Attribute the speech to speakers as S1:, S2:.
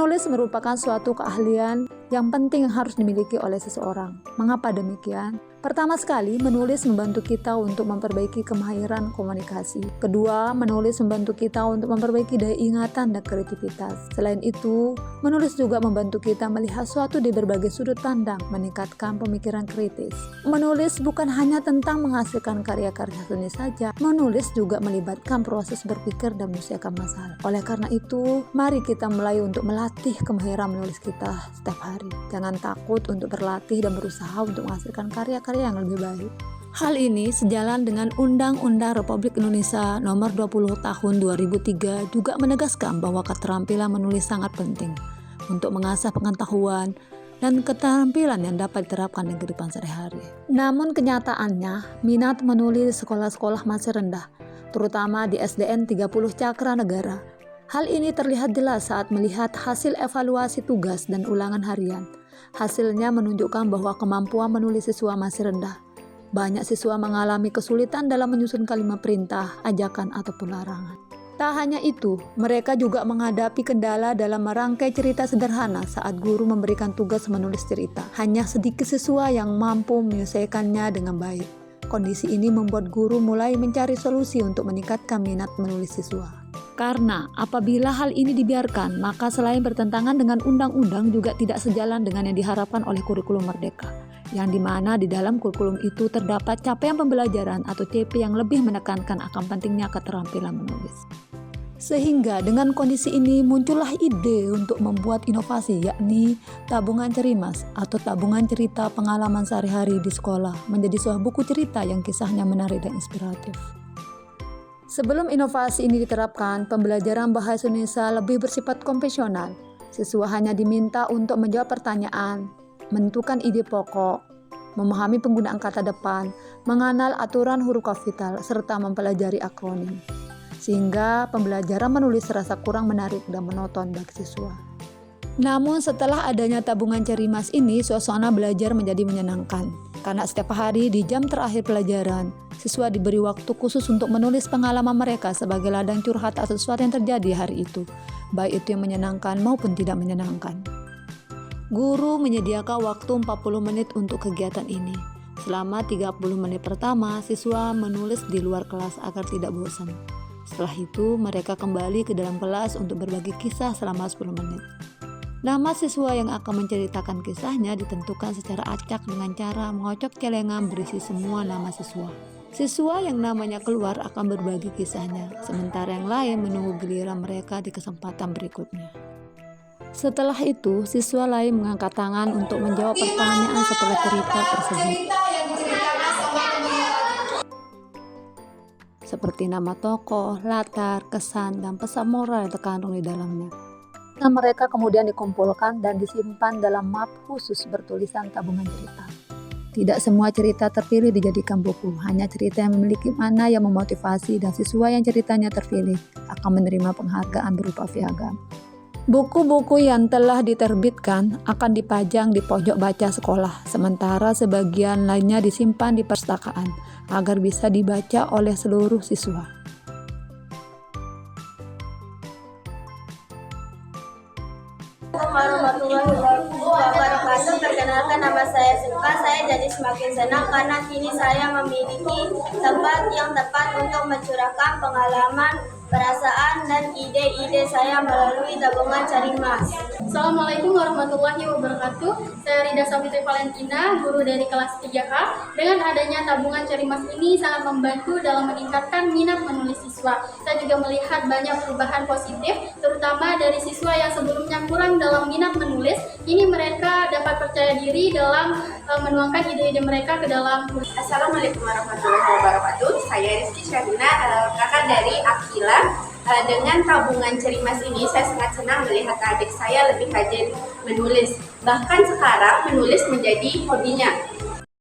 S1: Menulis merupakan suatu keahlian yang penting yang harus dimiliki oleh seseorang. Mengapa demikian? Pertama sekali, menulis membantu kita untuk memperbaiki kemahiran komunikasi. Kedua, menulis membantu kita untuk memperbaiki daya ingatan dan kreativitas. Selain itu, menulis juga membantu kita melihat sesuatu di berbagai sudut pandang, meningkatkan pemikiran kritis. Menulis bukan hanya tentang menghasilkan karya-karya seni saja, menulis juga melibatkan proses berpikir dan menyelesaikan masalah. Oleh karena itu, mari kita mulai untuk melatih kemahiran menulis kita setiap hari. Jangan takut untuk berlatih dan berusaha untuk menghasilkan karya yang lebih baik. Hal ini sejalan dengan Undang-Undang Republik Indonesia Nomor 20 Tahun 2003 juga menegaskan bahwa keterampilan menulis sangat penting untuk mengasah pengetahuan dan keterampilan yang dapat diterapkan di kehidupan sehari-hari. Namun kenyataannya, minat menulis di sekolah-sekolah masih rendah, terutama di SDN 30 Cakra Negara. Hal ini terlihat jelas saat melihat hasil evaluasi tugas dan ulangan harian. Hasilnya menunjukkan bahwa kemampuan menulis siswa masih rendah. Banyak siswa mengalami kesulitan dalam menyusun kalimat perintah, ajakan, ataupun larangan. Tak hanya itu, mereka juga menghadapi kendala dalam merangkai cerita sederhana saat guru memberikan tugas menulis cerita. Hanya sedikit siswa yang mampu menyelesaikannya dengan baik. Kondisi ini membuat guru mulai mencari solusi untuk meningkatkan minat menulis siswa. Karena apabila hal ini dibiarkan, maka selain bertentangan dengan undang-undang juga tidak sejalan dengan yang diharapkan oleh kurikulum merdeka, yang dimana di dalam kurikulum itu terdapat capaian pembelajaran atau CP yang lebih menekankan akan pentingnya keterampilan menulis. Sehingga dengan kondisi ini muncullah ide untuk membuat inovasi, yakni tabungan cerimas atau tabungan cerita pengalaman sehari-hari di sekolah menjadi sebuah buku cerita yang kisahnya menarik dan inspiratif. Sebelum inovasi ini diterapkan, pembelajaran bahasa Indonesia lebih bersifat konvensional. Siswa hanya diminta untuk menjawab pertanyaan, menentukan ide pokok, memahami penggunaan kata depan, mengenal aturan huruf kapital, serta mempelajari akronim. Sehingga pembelajaran menulis terasa kurang menarik dan monoton bagi siswa. Namun setelah adanya tabungan cerimas ini, suasana belajar menjadi menyenangkan. Karena setiap hari di jam terakhir pelajaran, siswa diberi waktu khusus untuk menulis pengalaman mereka sebagai ladang curhat atas sesuatu yang terjadi hari itu, baik itu yang menyenangkan maupun tidak menyenangkan. Guru menyediakan waktu 40 menit untuk kegiatan ini. Selama 30 menit pertama, siswa menulis di luar kelas agar tidak bosan. Setelah itu, mereka kembali ke dalam kelas untuk berbagi kisah selama 10 menit. Nama siswa yang akan menceritakan kisahnya ditentukan secara acak dengan cara mengocok celengan berisi semua nama siswa. Siswa yang namanya keluar akan berbagi kisahnya, sementara yang lain menunggu giliran mereka di kesempatan berikutnya. Setelah itu, siswa lain mengangkat tangan untuk menjawab pertanyaan setelah cerita tersebut. Seperti nama tokoh, latar, kesan, dan pesan moral yang terkandung di dalamnya. Nah, mereka kemudian dikumpulkan dan disimpan dalam map khusus bertulisan tabungan cerita. Tidak semua cerita terpilih dijadikan buku, hanya cerita yang memiliki makna yang memotivasi dan siswa yang ceritanya terpilih akan menerima penghargaan berupa piagam. Buku-buku yang telah diterbitkan akan dipajang di pojok baca sekolah, sementara sebagian lainnya disimpan di perpustakaan agar bisa dibaca oleh seluruh siswa.
S2: Warahmatullahi wabarakatuh. Perkenalkan, nama saya Suka. Saya jadi semakin senang karena kini saya memiliki tempat yang tepat untuk mencurahkan pengalaman, perasaan, dan ide-ide saya melalui tabungan cerimas.
S3: Assalamualaikum warahmatullahi wabarakatuh. Saya Rida Savitri Valentina, guru dari kelas 3H. Dengan adanya tabungan cerimas ini sangat membantu dalam meningkatkan minat menulis siswa. Saya juga melihat banyak perubahan positif, terutama dari siswa yang sebelumnya kurang dalam minat menulis. Ini mereka dapat percaya diri dalam menuangkan ide-ide mereka ke dalam tulis.
S4: Assalamualaikum warahmatullahi wabarakatuh. Saya Rizky Syahina, kakak dari Akila. Dengan tabungan cerimas ini, saya sangat senang melihat adik saya lebih rajin menulis. Bahkan sekarang menulis menjadi hobinya.